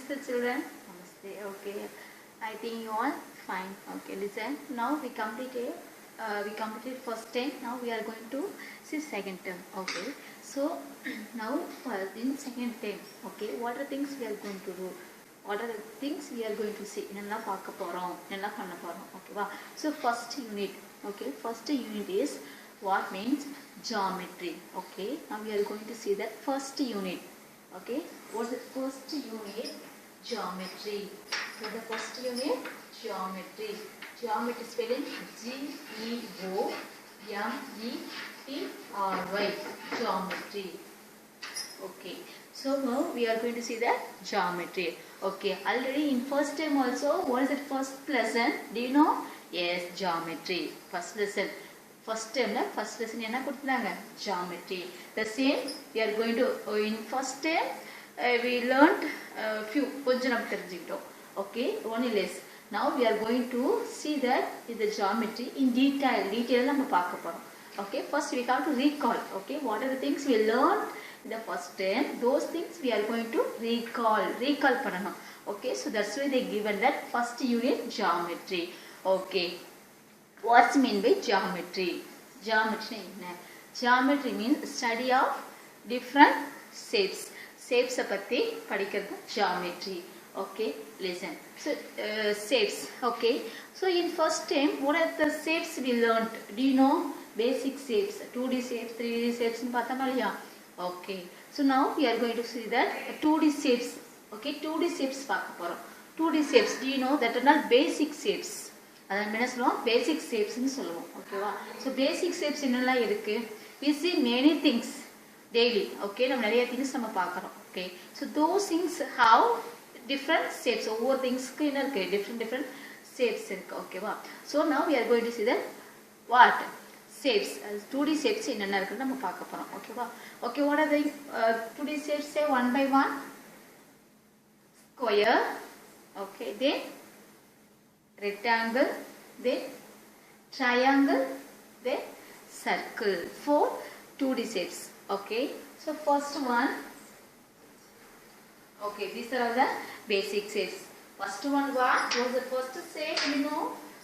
Namaste children. Namaste. Okay. I think you all fine. Okay. Listen. Now we completed first term. Now we are going to see second term. Okay. So now in second term. Okay. What are things we are going to do? What are the things we are going to see? Nalla paaka porom. Nalla panna porom. Okay. Wow. So first unit. Okay. First unit is what means geometry. Okay. Now we are going to see that first unit. Okay, what's the first unit? Geometry. So the first unit, geometry. Geometry spelling Geometry. Geometry. Okay. So now we are going to see the geometry. Okay. Already in first term also, what is the first lesson? Do you know? Yes, geometry. First lesson. First term, first lesson enna kodutanga geometry. The same we are going to in first term we learned few konjam nam therinjikkom. Okay, only less. Now we are going to see that in the geometry in detail நம்ம பார்க்க போறோம். Okay, first we have to recall. Okay, what are the things we learned in the first term? Those things we are going to recall பண்ணனும். Okay, so that's why they given that first unit geometry. Okay. What's mean by geometry? Geometry enna? Geometry means study of different shapes. Shapes பத்தி படிக்கிறது geometry. Okay, listen. So shapes. Okay. So in first term, what are the shapes we learned? Do you know basic shapes? 2D shapes, 3D shapes னு பார்த்தோமா இல்லையா? Okay. So now we are going to see that 2D shapes. Okay, 2D shapes பார்க்க போறோம். 2D shapes. Do you know that are not basic shapes? அதான் என்ன சொல்லுவோம் பேசிக் ஷேப்ஸ்னு சொல்லுவோம் ஓகேவா ஸோ பேசிக் ஷேப்ஸ் என்னெல்லாம் இருக்கு we see many things daily okay நம்ம நிறைய திங்ஸ் நம்ம பார்க்குறோம் okay so those things have different shapes ஒவ்வொரு திங்ஸ்க்கு என்ன இருக்கு different shapes இருக்கு ஓகேவா so now we are going to see the what shapes 2D shapes என்னென்ன இருக்குன்னு நம்ம பார்க்க போறோம் ஓகேவா okay what are the 2D shapes say one by one square okay then rectangle, then triangle, then circle. 4 2D shapes. Okay. So first one. Okay. These are all the basic shapes. First one what was the first shape? You know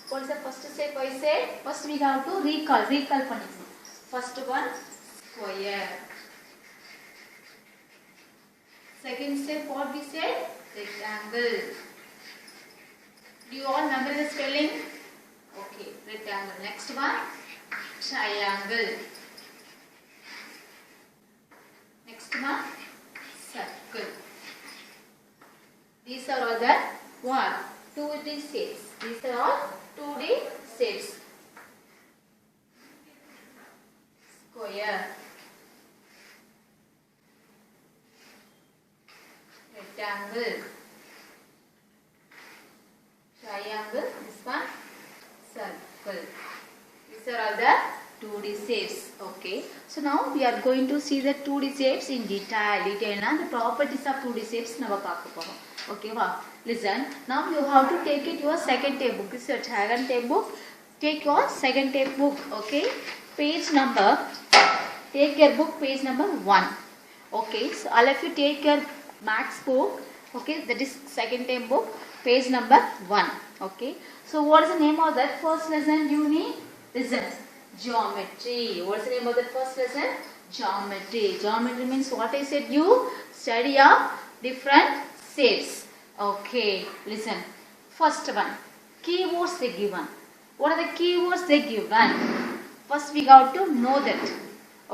what is the first shape I said? First we have to recall பண்ணிக்கணும். First one square. Second shape what we said? Rectangle. Do you all remember the spelling? Okay, rectangle. Next one, triangle. Next one, circle. These are all the what? 2D shapes. These are all 2D shapes. Square. Rectangle. Triangle, this one, circle. These are all the 2D shapes. Okay. So now we are going to see the 2D shapes in detail. Na the properties of 2D shapes நம்ம பார்க்க போறோம். Okay வா? Listen. Now you have to take it your second textbook. This is your second textbook. Take your second textbook. Okay. Page number. Take your book page number 1. Okay. So all of you take your maths book. Okay. That is second textbook. Page number 1. Okay. So what is the name of that first lesson you need? Listen. Geometry. What is the name of that first lesson? Geometry. Geometry means what I said you study of different shapes. Okay. Listen. First one. Keywords they given. What are the keywords they given? First we got to know that.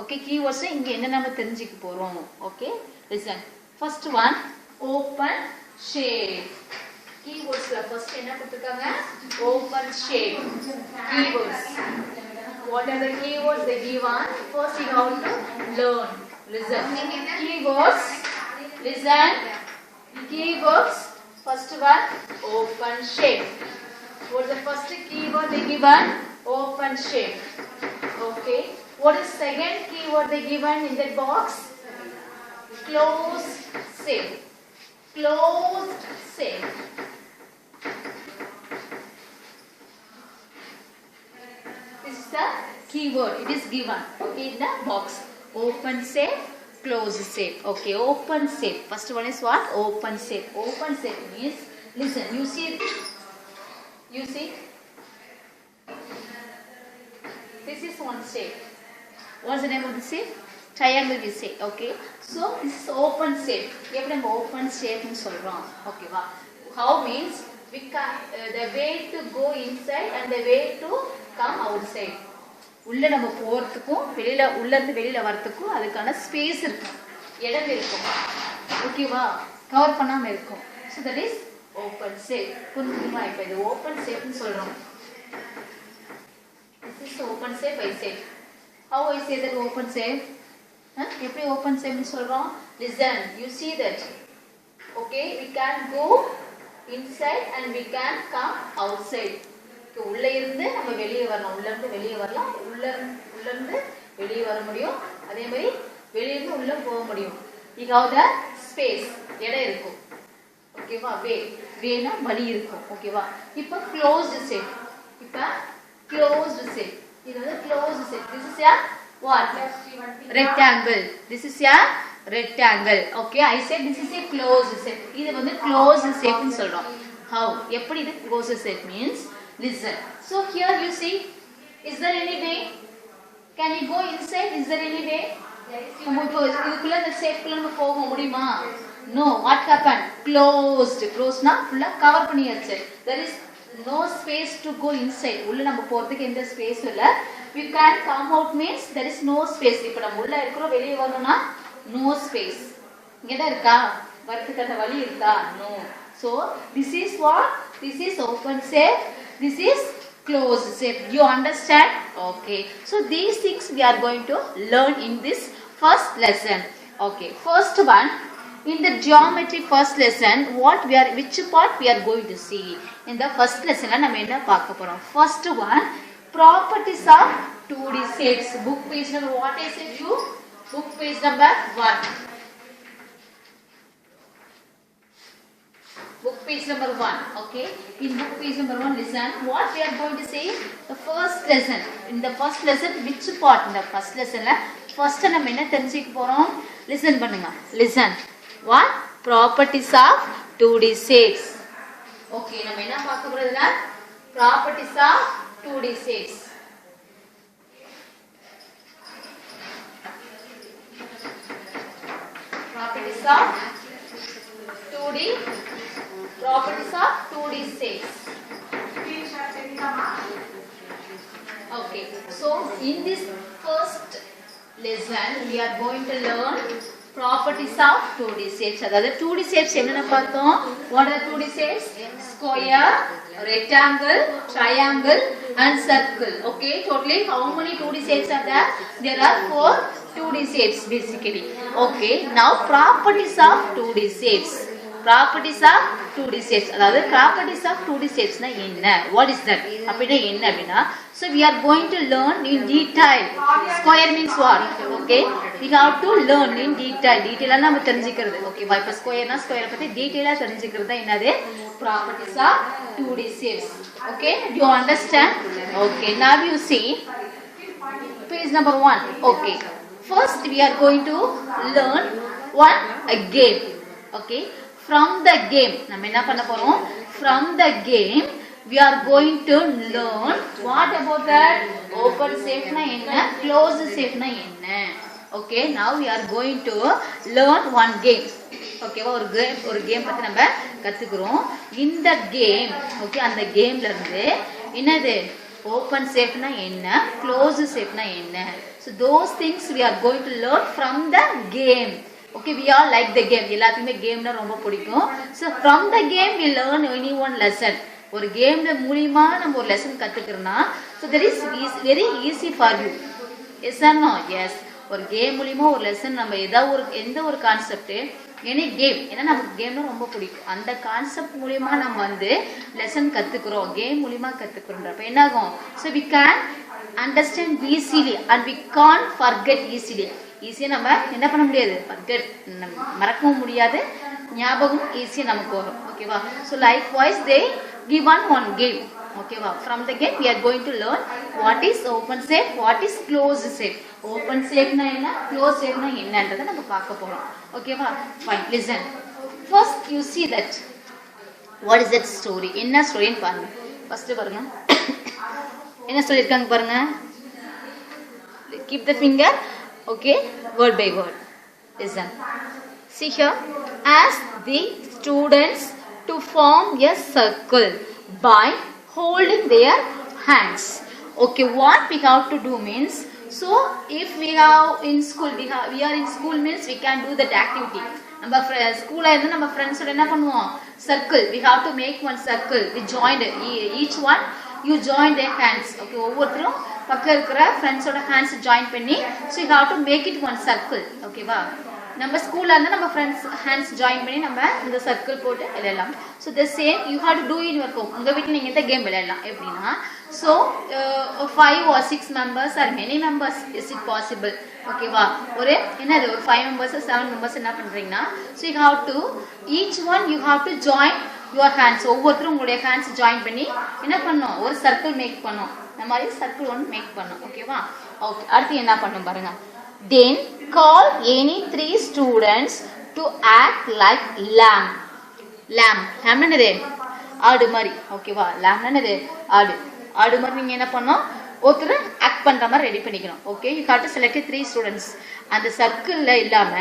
Okay. Keywords இங்க என்ன நம்ம தெரிஞ்சிக்க போறோம். Okay. Listen. First one. Open shape. Keywords la first enna கொடுத்திருக்காங்க open shape keywords what are the keywords they give on first you have to learn listen keywords listen keywords first one open shape what is the first keyword they given open shape okay what is second keyword they given in that box closed shape closed shape keyword it is given okay in the box open shape closed shape. Okay, open shape. First one is what? Open shape. Open shape means, listen, you see, this is one shape. What's the name of the shape? Triangle we say. Okay, so this is open shape. Every open shape in solrong. Okay, wow. How means we can the way to go inside and the way to come outside. உள்ள நம்ம போறதுக்கும் வெளியில உள்ள இருந்து வெளியில வரதுக்கும் அதுக்கான space இருக்கும், இடம் இருக்கும். ஓகேவா? கவர் பண்ணாம இருக்கும். So that is open shape. புரியுமா? இப்ப இது open shape னு சொல்றோம். This is open shape I say. How I say that open shape? எப்படி open shape னு சொல்றோம்? Listen, you see that. Okay, we can go inside and we can come outside. உள்ள இருந்து நம்ம வெளியே வரலாம், உள்ள இருந்து வெளியே வரலாம், உள்ள இருந்து வெளியே வர முடியும், அதே மாதிரி வெளிய இருந்து உள்ள போக முடியும். You have the space, இடம் இருக்கும். ஓகேவா? வேனா வழி இருக்கும். ஓகேவா? இப்போ closed shape. இப்போ closed shape. இது வந்து closed shape. This is a what? Rectangle. This is a rectangle. Okay, I said this is a closed shape. இது வந்து closed shape னு சொல்றோம். How? எப்படி இது closed shape means? Listen. So here you see, is there any way? Can you go inside? Is there any way? நம்ம இப்போ இதுக்குள்ள இந்த ஷேப்க்குள்ள நம்ம போக முடியுமா? No. What happened? Closed. Closedனா ஃபுல்லா கவர் பண்ணியாச்சு. There is no space to go inside. உள்ள நம்ம போறதுக்கு எந்த ஸ்பேஸ் இல்ல. We can come out means there is no space. இப்போ நம்ம உள்ள இருக்கறோம், வெளிய வரணும்னா no space. இங்கடா இருக்கா? வரதுக்கான வழி இருக்கா? No. So this is what? This is open shape. This is closed shape. You understand? Okay. So these things we are going to learn in this first lesson. Okay. First one, in the geometry first lesson, which part we are going to see? In the first lesson, நம்ம என்ன பார்க்க போறோம்? First one, properties of 2D shapes. Book page number what I said you? Book page number 1. Book page number 1. Okay. In book page number 1, listen. What we are going to say? The first lesson. In the first lesson, which part? In the first lesson, first நம்ம என்ன தெரிஞ்சிக்க போறோம்? Listen பண்ணுங்க. Listen. What? Properties of 2D shapes. Okay. நம்ம என்ன பார்க்க போறதுல? Properties of 2D shapes. Properties of 2D shapes. Okay, so in this first lesson we are going to learn properties of 2D shapes. அதாவது 2D shapes என்னென்ன பார்த்தோம்? What are 2D shapes? Square, rectangle, triangle and circle. Okay, totally how many 2D shapes are there? There are 4 2D shapes basically. Okay, now properties of 2D shapes. Properties of 2D shapes. அதாவது properties of 2D shapes னா என்ன? What is that? அப்படினா என்ன அப்படினா, so we are going to learn in detail. Square means what? Okay, we have to learn in detail. Detail நம்ம தெரிஞ்சிக்கிறது. Okay, இப்போ square னா square பத்தி டீடைலா தெரிஞ்சிக்கிறது தான் என்னது? Properties of 2D shapes. Okay, do you understand? Okay, now you see page number 1. Okay, first we are going to learn a game. Okay, from the game நம்ம என்ன பண்ண போறோம்? From the game we are going to learn what about that? Open shape na enna, closed shape na enna. Okay, now we are going to learn one game. Okay, ஒரு game பத்தி நம்ம கத்துக்குறோம். இந்த game, okay, அந்த கேம்ல இருந்து என்னது? Open shape na enna, closed shape na enna. So those things we are going to learn from the game. Okay, we all like the game. எல்லாத்துக்குமே கேம்னா ரொம்ப பிடிக்கும். So from the game we learn any one lesson. ஒரு கேம்ல மூலமா நம்ம ஒரு lesson கத்துக்கிறோம்னா, so that is very easy for you. Yes or no? Yes. ஒரு game மூலமா ஒரு லெசன் நம்ம எந்த ஒரு கான்செப்ட், எனி கேம், ஏன்னா நமக்கு கேம்னா ரொம்ப பிடிக்கும். அந்த கான்செப்ட் மூலமா நம்ம வந்து லெசன் கத்துக்கிறோம், கேம் மூலமா கத்துக்கிறோம்ன்றப்ப என்ன ஆகும்? So we can understand easily and we can't forget easily. ஈஸியா நம்ம என்ன பண்ண முடியாது? forget, மறக்கவும் முடியாது, ஞாபகம் ஈஸியா நமக்கு வரும். ஓகேவா? So likewise they given one game. Okay, from the game we are going to learn what is open shape, what is closed shape. Open shape na enna, closed shape na enna endradha nama paaka porom. Okay va, fine, listen. First you see that what is that story, enna story nu paarenga. First parunga enna story irukanga parunga. Keep the finger, okay, word by word. Listen, see here, ask the students to form a circle by holding their hands. Okay, what we have to do means, so if we have in school, we are in school means we can do that activity. நம்ம ஸ்கூல்ல இருந்து நம்ம ஃப்ரெண்ட்ஸோட என்ன பண்ணுவோம், circle, we have to make one circle, we joined each one, you join their hands. Okay, ஒவ்வொருத்தரும் பக்கத்துல இருக்கிற ஃப்ரெண்ட்ஸோட ஹேண்ட்ஸ் ஜாயின் பண்ணி, so you have to make it one circle. ஓகேவா, நம்ம ஸ்கூல்ல இருந்து நம்ம ஃப்ரெண்ட்ஸ் ஹேண்ட்ஸ் ஜாயின் பண்ணி நம்ம இந்த சர்க்கிள் போட்டு விளையாடலாம். So the same you have to do in your home. உங்கள் வீட்டில் நீங்கள் இந்த கேம் விளையாடலாம். எப்படின்னா, so 5 or 6 members or many members is it possible. ஓகேவா, ஒரு என்னது ஒரு 5 members 7 members என்ன பண்ணுறீங்கன்னா, so you have to each one you have to join your hands. ஒவ்வொருத்தரும் உங்களுடைய ஹேண்ட்ஸ் ஜாயின் பண்ணி என்ன பண்ணணும், ஒரு சர்க்கிள் மேக் பண்ணோம். இந்த மாதிரி சர்க்கிள் ஒன்று மேக் பண்ணோம். ஓகேவா, ஓகே. அடுத்து என்ன பண்ணும் பாருங்க. Then call any 3 students to act like lamb. Lamb என்னது, ஆடு மாதிரி. ஓகேவா, lamb என்னது, ஆடு. ஆடு மாதிரி நீங்க என்ன பண்ணணும், ஒருத்தர் ஆக்ட் பண்ற மாதிரி ரெடி பண்ணிக்கணும். Okay, you have to select 3 students. அந்த சர்க்கிள்ல இல்லாம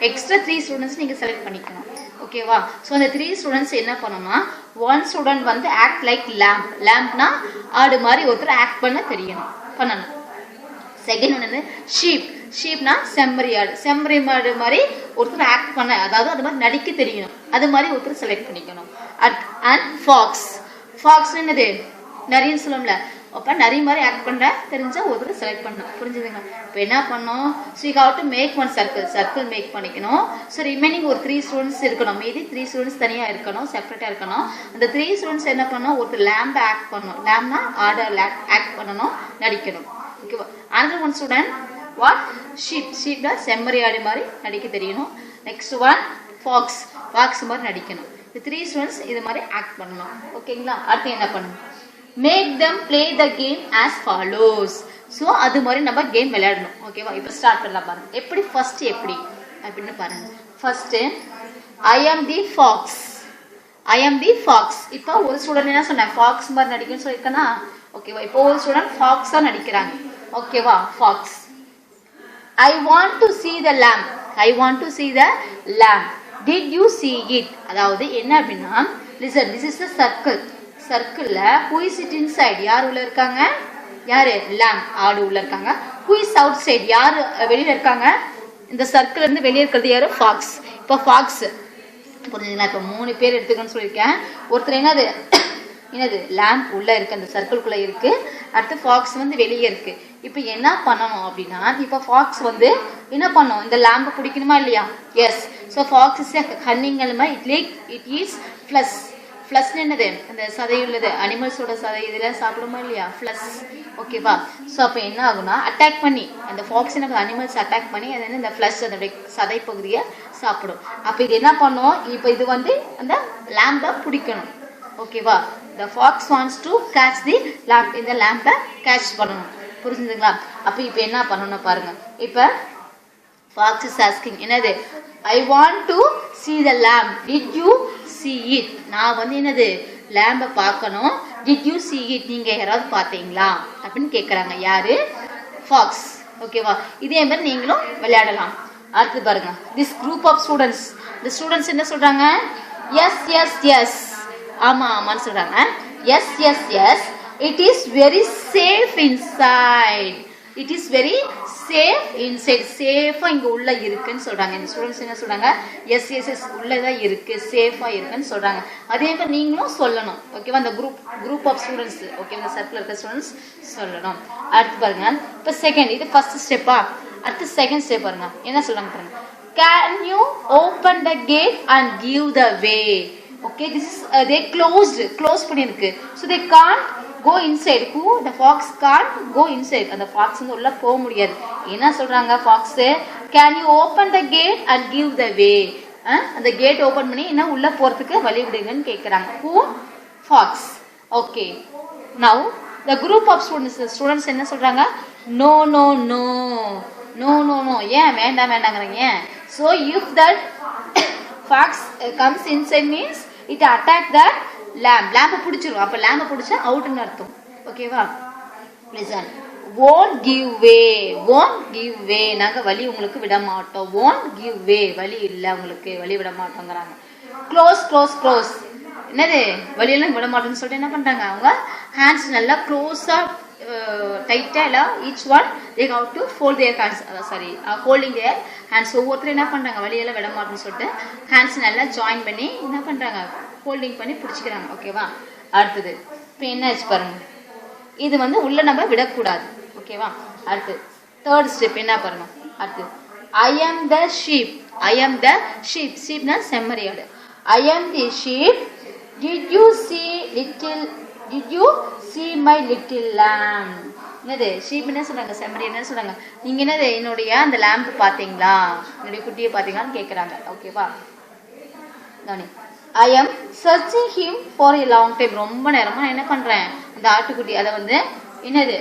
எக்ஸ்ட்ரா 3 ஸ்டூடெண்ட்ஸ் நீங்க செலக்ட் பண்ணிக்கணும். ஓகேவா, ஸோ அந்த 3 ஸ்டூடெண்ட்ஸ் என்ன பண்ணணும்னா, 1 ஸ்டூடெண்ட் வந்து ஆக்ட் லைக் lamb. லேம்ப்னா ஆடு மாதிரி ஒருத்தர் ஆக்ட் பண்ணணும். செகண்ட் ஒன்று ஷீப். ஷீப்னா செம்மறி ஆடு. செம்மறி மாடு மாதிரி ஒருத்தர் ஆக்ட் பண்ண, அதாவது அது மாதிரி நடிக்க தெரியணும், அது மாதிரி ஒருத்தர் செலக்ட் பண்ணிக்கணும். And Fox. ஃபாக்ஸ் என்னது, நிறைய சொல்லணும்ல, அப்போ நிறைய மாதிரி ஆக்ட் பண்ண தெரிஞ்சா ஒருத்தர் செலக்ட் பண்ணணும். புரிஞ்சுதுங்க? இப்போ என்ன பண்ணணும், so you have to make one circle make பண்ணிக்கணும். ஸோ ரிமைனிங் ஒரு 3 ஸ்டூடெண்ட்ஸ் இருக்கணும். மீதி 3 ஸ்டூடெண்ட்ஸ் தனியாக இருக்கணும், செப்பரேட்டாக இருக்கணும். அந்த 3 ஸ்டூடெண்ட்ஸ் என்ன பண்ணணும், ஒருத்தர் லேம்பை ஆக்ட் பண்ணணும். லேம்னா ஆடை ஆக்ட் பண்ணணும், நடிக்கணும். ஓகேவா, another one student what, sheep செம்மறி ஆடு மாதிரி நடிக்க தெரியணும். நெக்ஸ்ட் ஒன் ஃபாக்ஸ் மாதிரி நடிக்கணும். இந்த 3 ஸ்டூடெண்ட்ஸ் இது மாதிரி ஆக்ட் பண்ணணும். ஓகேங்களா, அடுத்து என்ன பண்ணணும், make them play the game as follows. So அது மாதிரி நம்ம கேம் விளையாடணும். ஓகேவா, இப்போ ஸ்டார்ட் பண்ணலாம் பாருங்க. எப்படி ஃபர்ஸ்ட் எப்படி அப்படின்னு பாருங்க. ஃபர்ஸ்ட் ஐ ஆம் தி ஃபாக்ஸ். இப்போ ஒரு ஸ்டூடெண்ட் என்ன சொன்னேன், ஃபாக்ஸ் மாதிரி நடிக்கணும்னு சொல்லியிருக்கேன்னா. ஓகேவா, இப்போ ஒரு ஸ்டூடெண்ட் ஃபாக்ஸா நடிக்கிறாங்க. ஓகேவா, Fox. I want to see the lamb. Did you see it? அதாவது என்ன அப்படின்னா, listen, this is a circle. சர்க்கிள்ல who is it inside? யார் உள்ள இருக்காங்க, யாரு, lamb, ஆடு உள்ள இருக்காங்க. Who is outside? யார் வெளியில இருக்காங்க, இந்த சர்க்கிள் இருந்து வெளியே இருக்கிறது யாரு, ஃபாக்ஸ். இப்போ ஃபாக்ஸ் புரிஞ்சுங்களா, இப்போ 3 பேர் எடுத்துக்கணும்னு சொல்லியிருக்கேன். ஒருத்தர் என்னது லேம்ப் உள்ள இருக்கு, அந்த சர்க்கிள்குள்ள இருக்கு. அடுத்து ஃபாக்ஸ் வந்து வெளியே இருக்கு. இப்போ என்ன பண்ணணும் அப்படின்னா, இப்போ ஃபாக்ஸ் வந்து என்ன பண்ணும், இந்த லேம்பை பிடிக்கணுமா இல்லையா? Yes. So fox is cunning animal. It is flesh. ஃப்ளஸ்ன்னு என்னது, அந்த சதை உள்ளது, அனிமல்ஸோட சதை இதெல்லாம் சாப்பிடுமா இல்லையா, ஃப்ளஸ். ஓகேவா, ஸோ அப்போ என்ன ஆகுனா, அட்டாக் பண்ணி அந்த ஃபாக்ஸ் என்ன அனிமல்ஸ் அட்டாக் பண்ணி அது வந்து இந்த ஃப்ளஷ் அதோடைய சதை பகுதியை சாப்பிடும். அப்போ இது என்ன பண்ணும், இப்போ இது வந்து அந்த லேம்பை பிடிக்கணும். ஓகேவா, the fox wants to catch the lamb. இந்த lamp catch பண்ணனும். புரிஞ்சுதுங்களா? அப்ப இப்போ என்ன பண்ணனும் பாருங்க. இப்போ fox is asking என்னது, I want to see the lamb. Did you see it? நான் வந்து என்னது lamb பார்க்கணும். Did you see it? நீங்க யாராவது பார்த்தீங்களா அப்படினு கேக்குறாங்க. யாரு, fox. ஓகேவா, இதே மாதிரி நீங்களும் விளையாடலாம். அடுத்து பாருங்க, this group of students. the students என்ன சொல்றாங்க, yes ஆமான்னு சொல்றாங்க. yes it is very safe inside. சேஃபா இங்க உள்ள இருக்குன்னு சொல்றாங்க. இந்த ஸ்டூடெண்ட்ஸ் என்ன சொல்றாங்க, எஸ் உள்ளதான் இருக்கு, சேஃபா இருக்குன்னு சொல்றாங்க. அதே மாதிரி நீங்களும் சொல்லணும். ஓகேவா, அந்த குரூப் ஆஃப் ஸ்டூடெண்ட்ஸ், ஓகே, இந்த சர்க்கிள் இருக்க ஸ்டூடெண்ட்ஸ் சொல்லணும். அடுத்து பாருங்க, இப்போ செகண்ட், இது ஃபர்ஸ்ட் ஸ்டெப்பா. அடுத்து செகண்ட் ஸ்டெப் பாருங்க, என்ன சொல்றாங்க பாருங்க. Can you open the gate and give the way? Okay, this is they close பண்ணிருக்கு. So they can't go inside. The fox can't go inside. அந்த fox வந்து உள்ள போக முடியாது. என்ன சொல்றாங்க fox, can you open the gate and give the way? அந்த gate open பண்ணி என்ன உள்ள போறதுக்கு வழி விடுங்கன்னு கேக்குறாங்க. Who? Fox. Okay. Now the group of students என்ன சொல்றாங்க? No no no no no no. ஏன் வேண்டாம் வேண்டாங்கறீங்க? So if that fox comes inside means it attack the lamb. lamb புடிச்சிரும். அப்ப lamb புடிச்சா அவுட் ன்னு அர்த்தம். ஓகேவா? listen. won't give way. நாங்க வலி உங்களுக்கு விட மாட்டோம். won't give way. வலி இல்ல உங்களுக்கு. வலி விட மாட்டோங்கறாங்க. close. என்னது? வலி எல்லாம் விட மாட்டோம்னு சொல்லிட்டு என்ன பண்றாங்க? அவங்க hands நல்லா க்ளோஸா டைட்டா இல்ல each one they have to fold their hands holding their hands. ஒவ்வொருத்தரும் என்ன பண்றாங்க? வலி எல்லாம் விட மாட்டோம்னு சொல்லிட்டு hands நல்லா ஜாயின் பண்ணி என்ன பண்றாங்க? ஹோல்டிங் பண்ணி பிடிச்சிக்கறாங்க. ஓகேவா? அடுத்து இப்போ என்ன ஆச்சு பாருங்க. இது வந்து உள்ள நம்ம விட கூடாது. ஓகேவா? அடுத்து third step என்ன பாருங்க. அடுத்து I am the sheep. sheepனா செம்மறியாடு. I am the sheep. Did you see my little lamb? என்னது? sheep என்ன சொல்றாங்க? செம்மறி என்ன சொல்றாங்க? நீங்க என்னது என்னோட அந்த lamb பாத்தீங்களா? என்னோட குட்டியை பாத்தீங்களான்னு கேக்குறாங்க. ஓகேவா? கவனி. I am searching him for a long time. ரொம்ப நேரமா நான் என்ன பண்றேன்? இந்த ஆட்டுக்குட்டி அத வந்து என்னது?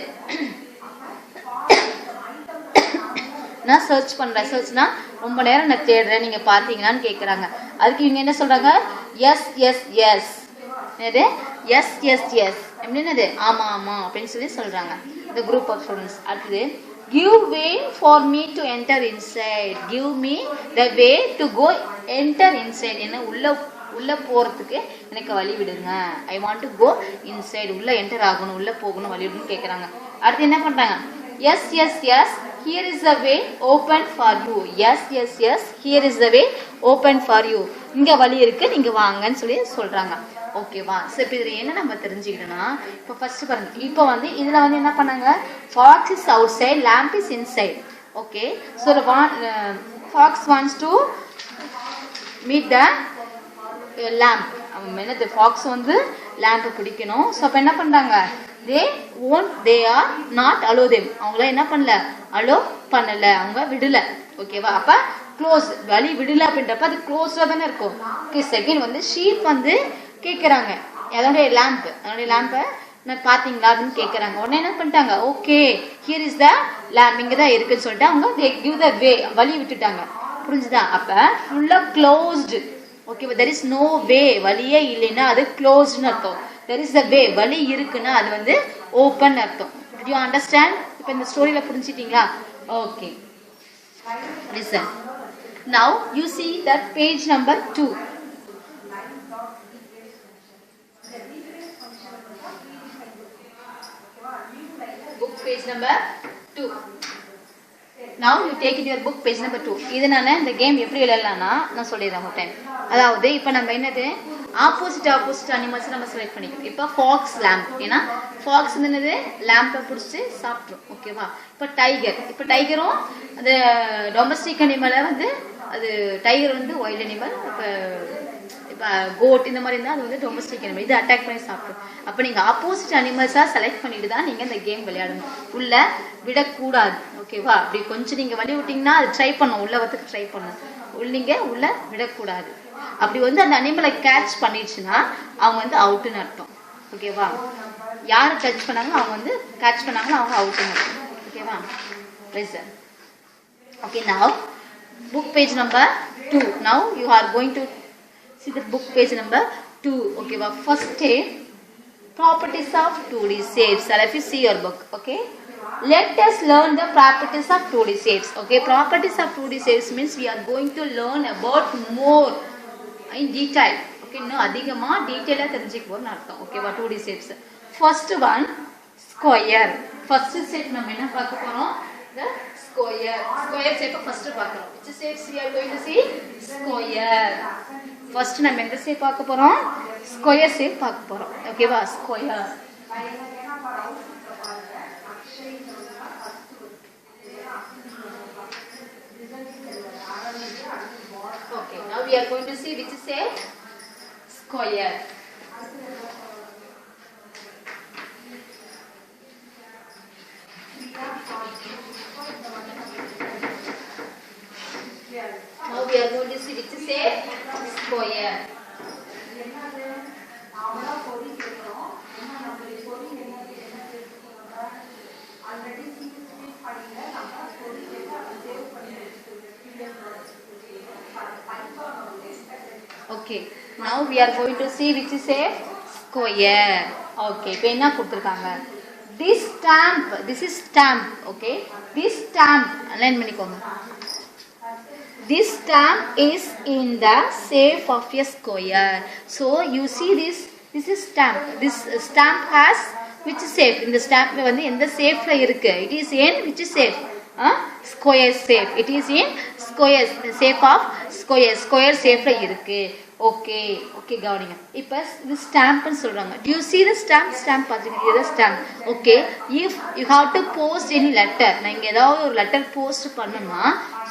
நான் சர்ச் பண்றேன். சர்ச்னா ரொம்ப நேரம் நான் தேடுறேன். நீங்க பாத்தீங்களான்னு கேக்குறாங்க. அதுக்கு இவங்க என்ன சொல்றாங்க? எஸ் என்னது? எஸ் என்னது? ஆமா அப்படின்னு சொல்லி சொல்றாங்க. the group of students. அடுத்து give way for me to enter inside. give me the way to go enter inside. என்ன உள்ள போறதுக்கு எனக்கு வழி விடுங்க. I want to go inside. உள்ள என்டர் ஆகணும், உள்ள போகணும், வழி விடுன்னு கேக்குறாங்க. அடுத்து என்ன பண்றாங்க? yes here is the way open for you. yes here is the way open for you. இங்க வழி இருக்கு, நீங்க வாங்கன்னு சொல்லி சொல்றாங்க. ஓகேவா? சோ இப்போ இதுல என்ன நம்ம தெரிஞ்சுக்கிட்டோம்னா, இப்போ ஃபர்ஸ்ட் பாருங்க. இப்போ வந்து இதுல வந்து என்ன பண்ணாங்க? fox is outside, lamb is inside. okay, so the fox wants to meet the lamb. என்னது? fox வந்து lamb பிடிக்கணும். சோ அப்ப என்ன பண்றாங்க? they are not allow them. அவங்கள என்ன பண்ணல? allow பண்ணல, அவங்க விடல. ஓகேவா? அப்ப க்ளோஸ் வழி விடல அப்படின்றப்ப அது க்ளோஸ்டா தானே இருக்கும். ஓகே. செகண்ட் வந்து sheep வந்து கேக்குறாங்க அதோட lamp நான் பாத்தீங்களா அப்படின்னு கேக்குறாங்க. உடனே என்ன பண்ணிட்டாங்க? Okay here is the lamb, இங்க தான் இருக்குன்னு சொல்லிட்டு அவங்க they give the way, வழி விட்டுட்டாங்க. புரிஞ்சுதா? அப்ப ஃபுல்லா closed. Okay. there is no way, வழியே இல்லைன்னா அது க்ளோஸ்ட்னு அர்த்தம். there is a way, வழி இருக்குன்னா அது வந்து ஓபன் அர்த்தம். did you understand? இப்போ இந்த ஸ்டோரியில புரிஞ்சிட்டீங்களா? Okay. listen. now you see that page number 2. book page number 2. now you take it your book page number 2. இது நான் இந்த கேம் எப்படி விளையாடலாம்னா நான் சொல்லிடுறேன் ஒரு டைம். அதாவது இப்போ நம்ம என்னது ஆப்போசிட் அனிமல்ஸ் நம்ம செலக்ட் பண்ணிக்கணும். இப்போ ஃபாக்ஸ் lamb, ஏன்னா ஃபாக்ஸ் என்னது lamb பிடிச்சி சாப்பிட்ரும். ஓகேவா? இப்போ டைகரும் அந்த டொமஸ்டிக் அனிமலை வந்து அது டைகர் வந்து வைல்ட் அனிமல். இப்போ கோட் இந்த மாதிரி இருந்தால் அது வந்து டொமஸ்டிக் அனிமல், இது அட்டாக் பண்ணி சாப்பிடும். அப்போ நீங்கள் ஆப்போசிட் அனிமல்ஸாக செலக்ட் பண்ணிட்டு தான் நீங்கள் இந்த கேம் விளையாடணும். உள்ள விடக்கூடாது. ஓகேவா? அப்படி கொஞ்சம் நீங்கள் வழி விட்டீங்கன்னா அது ட்ரை பண்ணும், உள்ள வரத்துக்கு ட்ரை பண்ணும். நீங்கள் உள்ள விடக்கூடாது. அப்படி வந்து அந்த அனிமலை கேட்ச் பண்ணிடுச்சுன்னா அவங்க வந்து அவுட்டுன்னு அர்த்தம். ஓகேவா? யார் கேட்ச் பண்ணாங்களோ அவங்க வந்து கேட்ச் பண்ணாங்களோ அவங்க அவுட்டுன்னு அர்த்தம். ஓகேவா? Listen. Okay. now book page number 2. now you are going to see the book page number 2. okay va? first properties of 2D shapes. If you see your book, okay, let us learn the properties of 2D shapes. okay, properties of 2D shapes means we are going to learn about more in detail. okay, இன்னும் அதிகமா டீடைலா தெரிஞ்சுக்கணும் அர்த்தம். ஓகேவா? 2D shapes. first one square. first shape நம்ம என்ன பார்க்க போறோம்? the square shape first பார்க்கறோம். which shapes we are going to see? square. first நம்ம எந்த shape பார்க்க போறோம்? square shape பார்க்க போறோம். ஓகேவா? square. okay, now we are going to see which shape? square. now we are going to see which shape? square. Okay, now we are going to see which is a square. Okay, இப்போ என்ன கொடுத்திருக்காங்க? This is stamp. Okay, this stamp align பண்ணிக்கோங்க. This stamp is in the shape of a square. So you see this is stamp. This stamp has which shape? இந்த stamp வந்து எந்த shapeல இருக்கு? It is in which shape? Square shape. It is in square shape of square shapeல இருக்கு. Okay, கவனிங்க. இப்போ இது stamp னு சொல்றாங்க. Do you see the stamp பாத்தீங்க இது stamp. Okay, if you have to post any letter, நான் இங்க ஏதாவது ஒரு லெட்டர் போஸ்ட் பண்ணனும்னா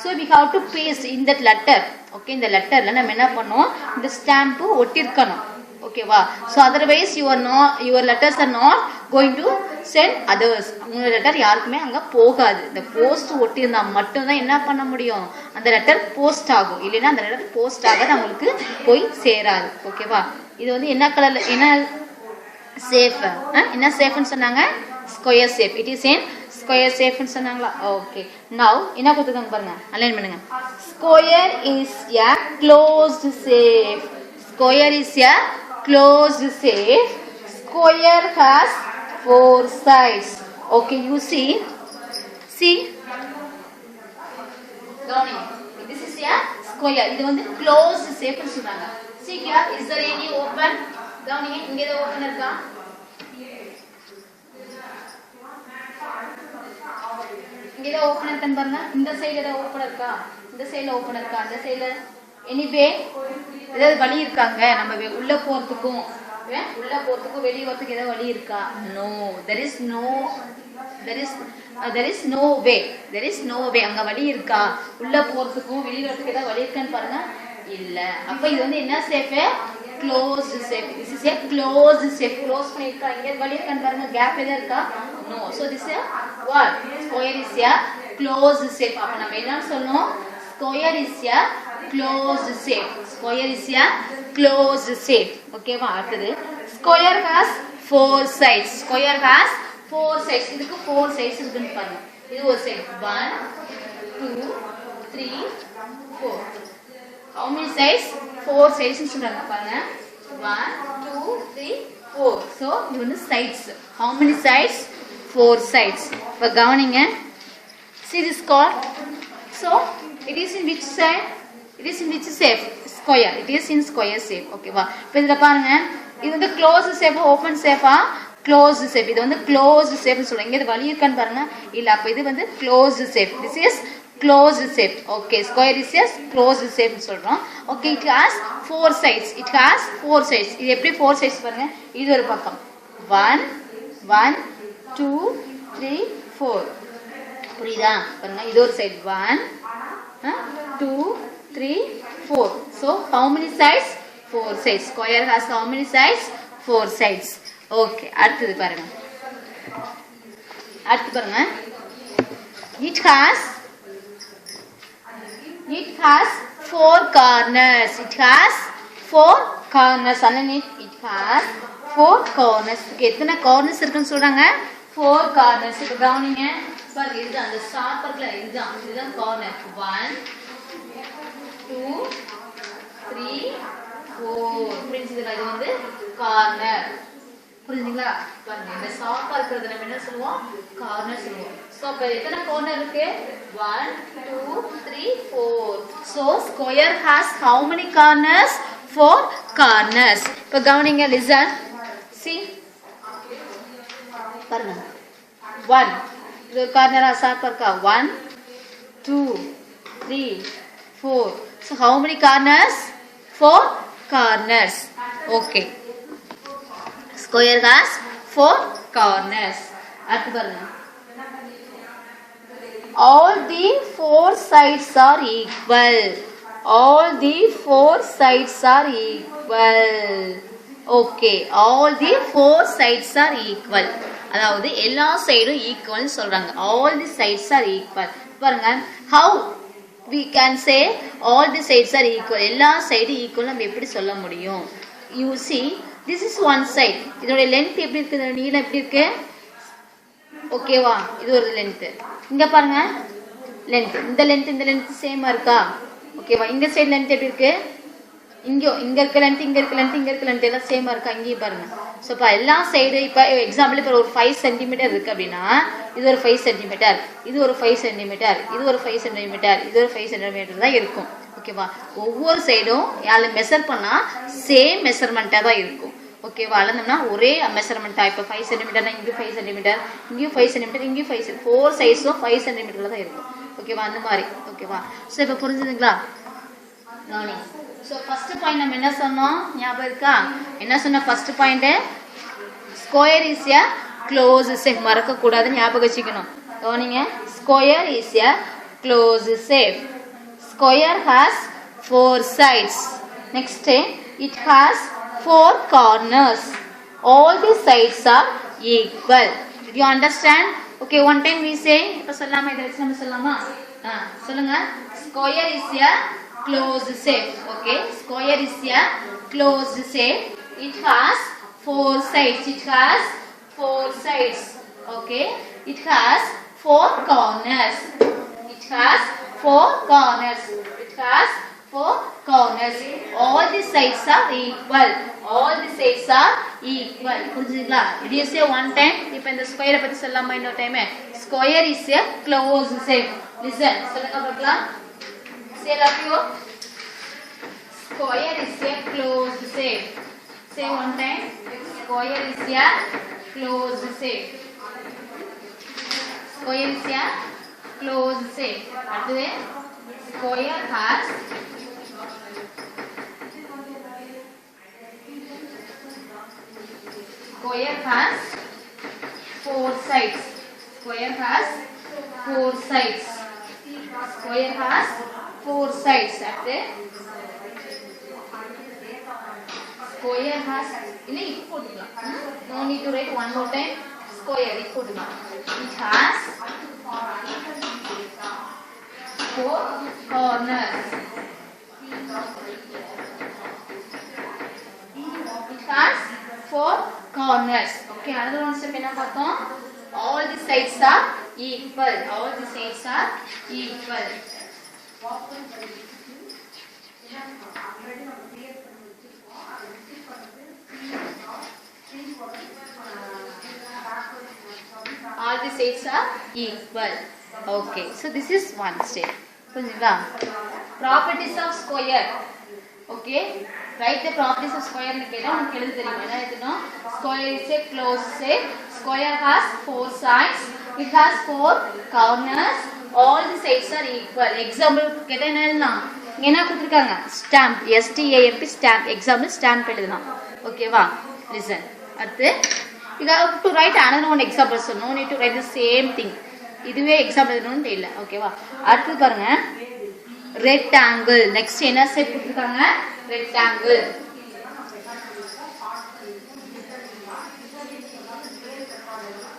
so we have to paste in that letter. Okay, இந்த லெட்டர்ல நம்ம என்ன பண்ணோம்? இந்த ஸ்டாம்ப் ஒட்டி இருக்கணும். Okay வா? So otherwise your letters are not going to send others. உங்க லெட்டர் யாருக்குமே அங்க போகாது. இந்த போஸ்ட் ஒட்டி இருந்தா மட்டும் தான் என்ன பண்ண முடியும்? அந்த லெட்டர் போஸ்ட் ஆகும். இல்லனா அந்த லெட்டர் போஸ்ட் ஆகாது, உங்களுக்கு போய் சேராது. ஓகேவா? இது வந்து என்ன கலர்ல என்ன ஷேப்? என்ன ஷேப்னு சொன்னாங்க? Square shape. It is in square shape னு சொன்னாங்களா? Okay. Now என்ன கொடுத்திருக்காங்க பாருங்க. அலைன் பண்ணுங்க. Square is a closed shape. Square is a closed shape. Square has 4 sides. Okay, you see this is a square. இது வந்து closed shape னு சொல்றாங்க. See here, is there any open? கவனிங்க, இங்க ஏதோ ஓபன் இருக்கா? இங்க ஏதோ ஓபன் இருக்குன்னு பாருங்க. இந்த சைடு ஏதோ ஓபன் இருக்கா? இந்த சைடுல ஓபன் இருக்கா? அந்த சைடுல எனிவே ஏதாவது வழி இருக்காங்க நம்ம உள்ள போறதுக்கும் வெளிய வரதுக்கு ஏதாவது வழி இருக்கா? No, there is no way. அங்க வழி இருக்கா? உள்ள போறதுக்கும் வெளிய வரதுக்கு ஏதாவது வழி இருக்கான்னு பாருங்க. இல்ல. அப்ப இது வந்து என்ன shape? closed shape. This is a closed shape. Close பண்ணிருக்கா? இங்க வழி இருக்கான்னு பாருங்க. கேப் ஏதாவது இருக்கா? No. So this is what? Square is a closed shape. அப்ப நம்ம என்ன சொல்லணும்? Square is a closed shape. Square is a closed shape. Okay வா? அடுத்து square has 4 sides. Square has 4 sides. இதுக்கு 4 sides இருக்குன்னு பாருங்க. இது ஒரு side. 1 2 3 4. How many sides? 4 sides னு சொல்றாங்க பாருங்க. 1 2 3 4. So இது வந்து sides. How many sides? 4 sides. இப்ப கவனிங்க. See this chord. So it is in which side? It is in which shape? Square. It is in square shape. Okay வா? இப்போ இதல பாருங்க. இது வந்து closed shape, open shape ஆ? Closed shape. இது வந்து closed shape னு சொல்றாங்க. இங்க வழி இருக்கான்னு பாருங்க. இல்ல, அப்ப இது வந்து closed shape. This is closed shape. Okay, square is a closed shape னு சொல்றோம். Okay, it has 4 sides. It has 4 sides. இது எப்படி 4 sides பாருங்க. இது ஒரு பக்கம். 1 1 2 3 4. புரியுதா? பாருங்க இது ஒரு side. 1 2 3 4. So how many sides? 4 sides. Square has how many sides? 4 sides. Okay, அடுத்து பாருங்க. It has 4 corners. It has 4 corners. Underneath it has 4 corners. எத்தனை corners இருக்குன்னு சொல்றாங்க? 4 corners. இப்ப கவனிங்க. பாருங்க, இது அந்த ஷார்ப்பர்ல இதுதான் corner. 1 2 3 4. புரிஞ்சுதுங்களா? இது வந்து கார்னர். புரிஞ்சுங்களா? பாருங்க, இந்த ஷார்ப்பா இருக்கிறது நம்ம என்ன சொல்லுவோம்? கார்னர் சொல்லுவோம். சோ அப்ப எத்தனை கார்னர் இருக்கு? 1 2 3 4. So square has how many corners? 4 corners. இப்ப கவனிங்க, listen. See. பாருங்க. 1. இது ஒரு கார்னரா ஷார்ப்பா இருக்கா? 1 2 3 4. So how many corners? 4 corners. Okay. Square has 4 corners. அடுத்து பாருங்க. All the 4 sides are equal. All the 4 sides are equal. Okay. All the 4 sides are equal. அதாவது எல்லா சைடும் ஈக்குவல் சொல்றாங்க. All the sides are equal. பாருங்க, how we can say all the sides are equal? எல்லா சைடும் equal நம்ம எப்படி சொல்ல முடியும்? You see, this is one side. இதோட length எப்படி இருக்கு? இதோட நீளம் எப்படி இருக்கு? ஓகேவா? இது ஒரு length. இங்க பாருங்க, length. இந்த length சேமா இருக்கா? ஓகேவா? இந்த சைடு length எப்படி இருக்கு? இங்க இருக்க லென்த் இங்க இருக்க லென்த் இங்க இருக்க லென்த் எல்லாம் சேமா இருக்கா இங்கேயும் பாருங்க. ஸோ இப்போ எல்லா சைடு இப்போ எக்ஸாம்பிள் இப்போ ஒரு 5 சென்டிமீட்டர் இருக்கு அப்படின்னா இது ஒரு 5 சென்டிமீட்டர், இது ஒரு 5 சென்டிமீட்டர், இது ஒரு 5 சென்டிமீட்டர், இது ஒரு 5 சென்டிமீட்டர் தான் இருக்கும். ஓகேவா? ஒவ்வொரு சைடும் அதில் மெஷர் பண்ணா சேம் மெஷர்மெண்ட்டாக தான் இருக்கும். ஓகேவா? அளந்தோம்னா ஒரே மெஷர்மெண்ட்டா இப்போ 5 சென்டிமீட்டர்னா இங்கேயும் 5 சென்டிமீட்டர், இங்கேயும் 5 சென்டிமீட்டர், இங்கேயும் 5 4 சைஸும் 5 சென்டிமீட்டர்ல தான் இருக்கும். ஓகேவா? அந்த மாதிரி. ஓகேவா? ஸோ இப்போ புரிஞ்சுதுங்களா? ஸோ ஃபர்ஸ்ட் பாயிண்ட் நம்ம என்ன சொன்னோம் ஞாபகம் இருக்கா? என்ன சொன்ன first point? Square is a close safe. மறக்க கூடாது, ஞாபகம் வச்சுக்கணும். கவனிங்க, square is a close safe. Square has 4 sides. Next, it has 4 corners. All the sides are equal. Did you understand? Okay, one time we say. இப்போ சொல்லாமா இதை வச்சு நம்ம சொல்லாமா? சொல்லுங்க. Square is a closed shape. Okay, square is a closed shape. It has 4 sides. It has 4 sides. Okay, it has 4 corners. It has 4 corners. It has 4 corners. All the sides are equal. All the sides are equal. புரிஞ்சுங்களா? Did you say one time? இப்போ இந்த ஸ்கொயரை பத்தி சொல்லாமா இன்னொரு time? Square is a closed shape. Listen, சொல்லுங்க பார்க்கலாம். Say love you. Square is a closed shape. Say one time. Square is a closed shape. Square is a closed shape. அடுத்து square has square has 4 sides. Square has 4 sides. Square has 4 sides. அடுத்து square has இல்ல இது போட்டுக்கலாம். No need to write one more time. Square இது போட்டுக்கலாம். It has 4 corners. It has 4 corners. Okay, another one step என்ன பார்த்தோம்? All the sides are equal. All the sides are equal. All the sides are equal. Okay, so this is one step. புரியுதுங்களா? Properties of square. Okay, write the properties of square னு கேட்டா உங்களுக்கு எழுத தெரியும். என்ன எழுதணும்? Square is a closed shape. Square has 4 sides. It has 4 corners. All the sides are equal. Example கேட்டா என்ன எழுதலாம்? இங்க என்ன கொடுத்திருக்காங்க? Stamp. STAMP stamp. Example stamp எழுதலாம். ஓகேவா? Listen. அடுத்து you have to write another one example. So no need to write the same thing. இதுவே எக்ஸாம்பிள் எழுதணும்னு தெரியல. ஓகேவா? அடுத்து பாருங்க, rectangle. நெக்ஸ்ட் என்ன ஷேப் கொடுத்திருக்காங்க? rectangle.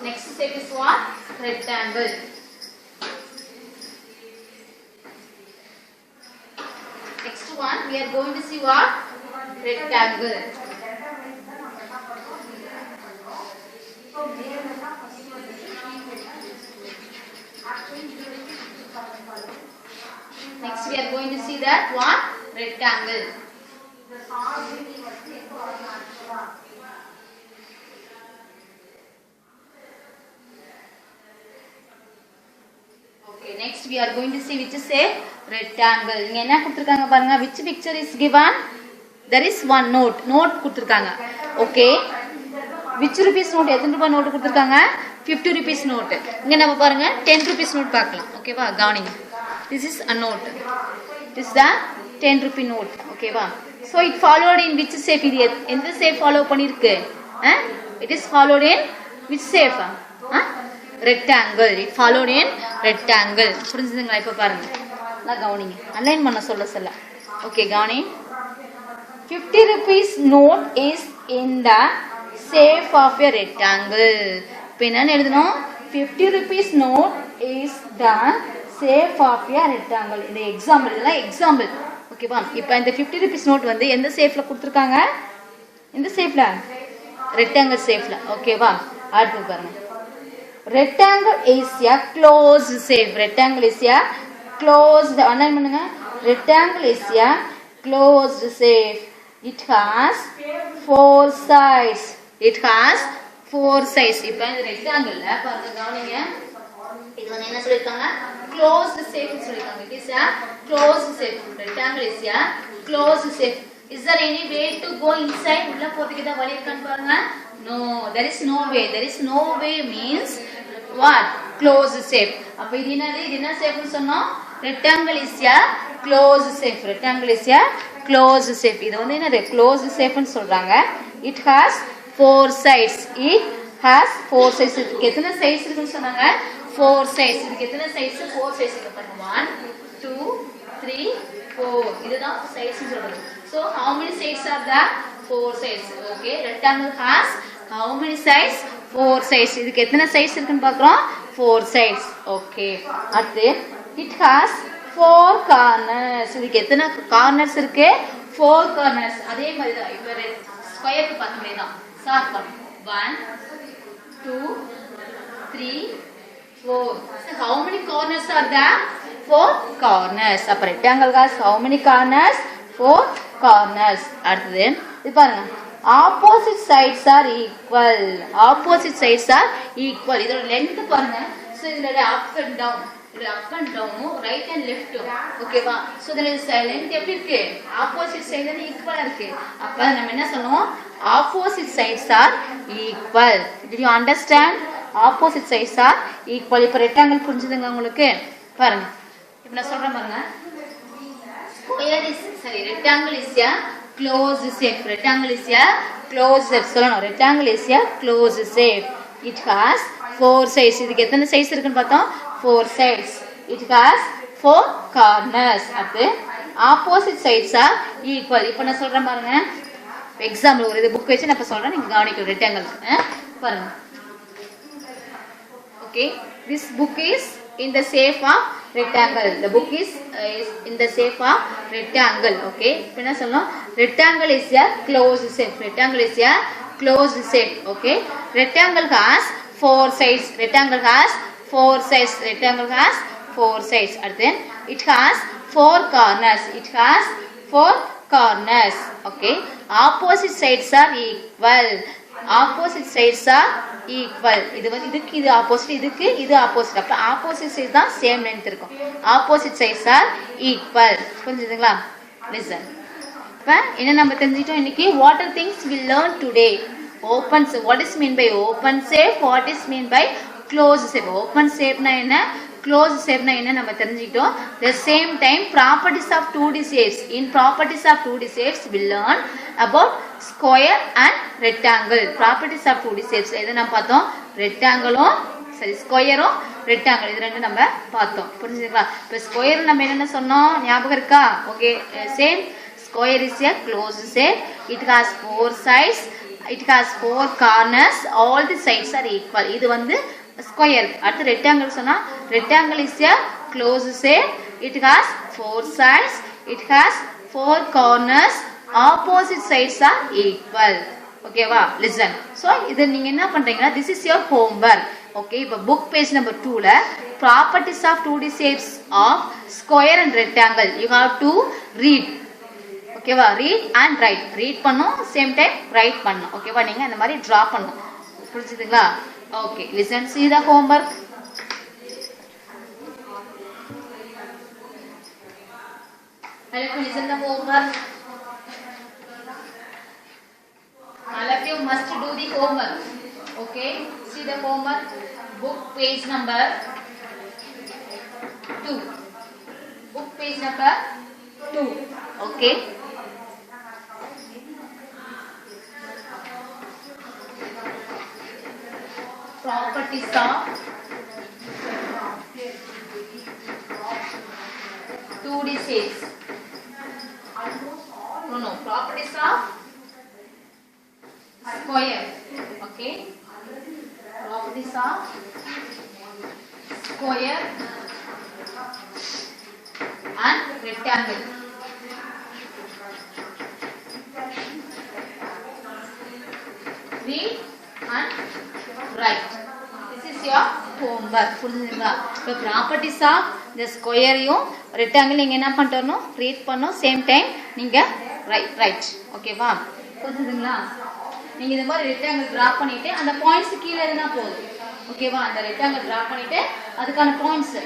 Next shape is what? Rectangle. Next one we are going to see what? Rectangle. Next we are going to see that one? Rectangle. Okay, next we are going to see which is a rectangle. இங்க என்ன கொடுத்திருக்காங்க பாருங்க. Which picture is given? There is one note. Note கொடுத்திருக்காங்க. Okay. Which rupees note? எத்தனை ரூபாய் note கொடுத்திருக்காங்க? 50 rupees note. இங்க நம்ம பாருங்க 10 rupees note பார்க்கலாம். ஓகேவா? கவனிங்க. This is a note. This is the 10 rupee note. ஓகேவா? So it followed in which shape? இது எந்த shape follow பண்ணிருக்கு? It is followed in which shape? Rectangle. It followed in rectangle. புரிஞ்சுதுங்களா? இப்ப பாருங்க. நல்லா கவனிங்க. அலைன் பண்ண சொல்ல. Okay, கவனி. 50 rupees note is in the shape of a rectangle. இப்போ என்ன எழுதணும்? 50 rupees note is the shape of a rectangle. இந்த எக்ஸாம்பிள் இதெல்லாம் எக்ஸாம்பிள். ஓகேவா? இப்போ இந்த 50 rupees note வந்து எந்த ஷேப்ல கொடுத்திருக்காங்க? இந்த ஷேப்ல rectangle ஷேப்ல. ஓகேவா? அடுத்து பாருங்க. Rectangle is a closed shape. Rectangle is a closed. Align பண்ணுங்க. Rectangle is a closed shape. It has 4 sides. It has 4 sides. இப்போ இந்த ரெக்டாங்கிள்ல பாருங்க கவனிங்க. இது வந்து என்ன சொல்லிருக்காங்க? closed shape னு சொல்லிருக்காங்க. It is a closed shape. Rectangle is a closed shape. Is there any way to go inside? உள்ள போறதுக்கு ஏதாவது வழி இருக்கான்னு பாருங்க. No, there is no way. There is no way means what? Closed shape. அப்ப இது என்ன shape னு சொன்னோம்? Rectangle is a closed shape. Rectangle is a closed shape. இது வந்து என்ன closed shape னு சொல்றாங்க. It has 4 sides. It has 4 sides. இதுக்கு எத்தனை sides இருக்குன்னு சொன்னாங்க? 4 sides. இதுக்கு எத்தனை sides? 4 sides இருக்கு பாருங்க. 1 2 3 4. இதுதான் sides னு சொல்றது. So how many sides are there? 4 sides. Okay. Rectangle has how many sides? 4 sides. இதுக்கு எத்தனை sides இருக்குன்னு பார்க்கறோம்? 4 sides. Okay. அடுத்து it has 4 corners. இதுக்கு எத்தனை corners இருக்கு? 4 corners. அதே மாதிரி தான் இப்ப ஸ்கொயருக்கு பார்த்தோமே தான். சால்வ் பண்ணு. 1 2 3 4. So how many corners are there? 4 corners. அப்ப rectangle has how many corners? 4 corners. அடுத்து இது பாருங்க. Opposite sides are equal. Opposite sides are equal. இதோட length பாருங்க. So இதுல up and down. இது up and down, right and left. ஓகேவா? So இதுல length எப்படி இருக்கு? Opposite side வந்து equal இருக்கு. அப்ப நம்ம என்ன சொல்லுவோம்? Opposite sides are equal. Did you understand? Opposite sides are equal. இப்ப rectangle புரிஞ்சுதுங்க உங்களுக்கு? பாருங்க. இப்ப நான் சொல்றேன் பாருங்க. Square is rectangle is a closed shape. Rectangle is a closed shape. சொல்லணும். Rectangle is a closed shape. It has 4 sides. இதுக்கு எத்தனை sides இருக்குன்னு பார்த்தோம்? 4 sides. It has 4 corners. அடுத்து opposite sides are equal. இப்போ நான் சொல்றேன் பாருங்க. எக்ஸாம்பிள் ஒரு இது புக் வச்சு நான் இப்ப சொல்றேன், நீங்க கவனிக்கணும். rectangle பாருங்க. Okay, this book is in the shape of rectangle. The book is in the shape of rectangle. Okay, இப்போ என்ன சொல்லணும்? rectangle is a closed shape. Rectangle is a closed shape. Okay, rectangle has 4 sides. Rectangle has 4 sides. Rectangle has 4 sides. அடுத்து it has 4 corners. It has 4 corners. Okay, opposite sides are equal. Opposite sides are equal. இது வந்து இதுக்கு இது opposite, இதுக்கு இது opposite. அப்ப opposite side தான் same length இருக்கும். Opposite sides are equal. புரிஞ்சுதுங்களா? லிசன். இப்ப என்ன நம்ம தெரிஞ்சிட்டோம் இன்னைக்கு? What are things we learn today? Open shape. What is mean by open shape? What is mean by closed shape? Open shape na என்ன? Closed shape na என்ன நம்ம தெரிஞ்சிட்டோம். The same time properties of 2D shapes. In properties of 2D shapes we learn about square and rectangle. Properties of 2D shapes எதை நம்ம பார்த்தோம்? ரெக்டாங்கிளும் சரி ஸ்கொயரும் rectangle இது ரெண்டு நம்ம பார்த்தோம். புரிஞ்சுதுங்களா? இப்போ ஸ்கொயர் நம்ம என்னென்ன சொன்னோம் ஞாபகம் இருக்கா? Okay, same. Square is a closed shape. It has 4 sides. It has 4 corners. All the sides are equal. இது வந்து ஸ்கொயர். அடுத்து ரெக்டாங்கிள் சொன்னா rectangle is a closed shape. It has 4 sides. It has 4 corners. Opposite sides are equal. ஓகேவா? Listen. So இது நீங்க என்ன பண்றீங்கன்னா this is your homework. Okay, இப்போ புக் பேஜ் நம்பர் 2ல properties of 2D shapes of square and rectangle you have to read. ஓகேவா? Read and right. Read பண்ணும், same time right பண்ணும். ஓகேவா? நீங்க இந்த மாதிரி டிரா பண்ணும். புரிஞ்சுதுங்களா? Okay, listen, see the homework. All of you listen the homework. All of you must do the homework. Okay, see the homework. Book page number 2. Book page number 2. Okay. Properties of 2D shapes. No. Properties of square. Okay. Properties of square and rectangle. Read and write. This is your homework. புரிஞ்சுதுங்களா? இப்போ properties of இந்த ஸ்கொயரையும் rectangle நீங்கள் என்ன பண்ணிட்டு வரணும்? Read பண்ணணும், same time நீங்கள் right ஓகேவா? புரிஞ்சுதுங்களா? நீங்கள் இந்த மாதிரி ரெக்டாங்கிள் ட்ரா பண்ணிவிட்டு அந்த பாயிண்ட்ஸ் கீழே இருந்தால் போதும் ஓகேவா? அந்த ரெக்டாங்கிள் ட்ரா பண்ணிவிட்டு அதுக்கான பாயிண்ட்ஸு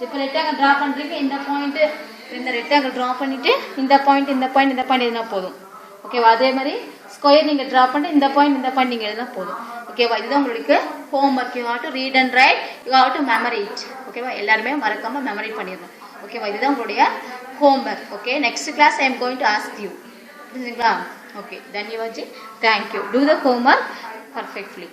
இப்போ ரெக்டாங்கிள் ட்ரா பண்ணுறீங்க இந்த பாயிண்ட்டு இந்த ரெக்டாங்கிள் ட்ரா பண்ணிவிட்டு இந்த பாயிண்ட் இருந்தால் போதும் ஓகேவா? அதே மாதிரி ஸ்கொயர் நீங்கள் ட்ரா பண்ணிட்டு இந்த பாயிண்ட் நீங்கள் எழுதினா போதும் ஓகேவா? இதுதான் உங்களுக்கு homework. You have to read and right, you have to memory it ஓகேவா? எல்லாருமே மறக்காமல் மெமரி பண்ணிடணும் ஓகேவா? இதுதான் உங்களுடைய homework. Okay, next class I am going to ask you. Okay, Dhanyavad ji, thank you. Do the homework perfectly.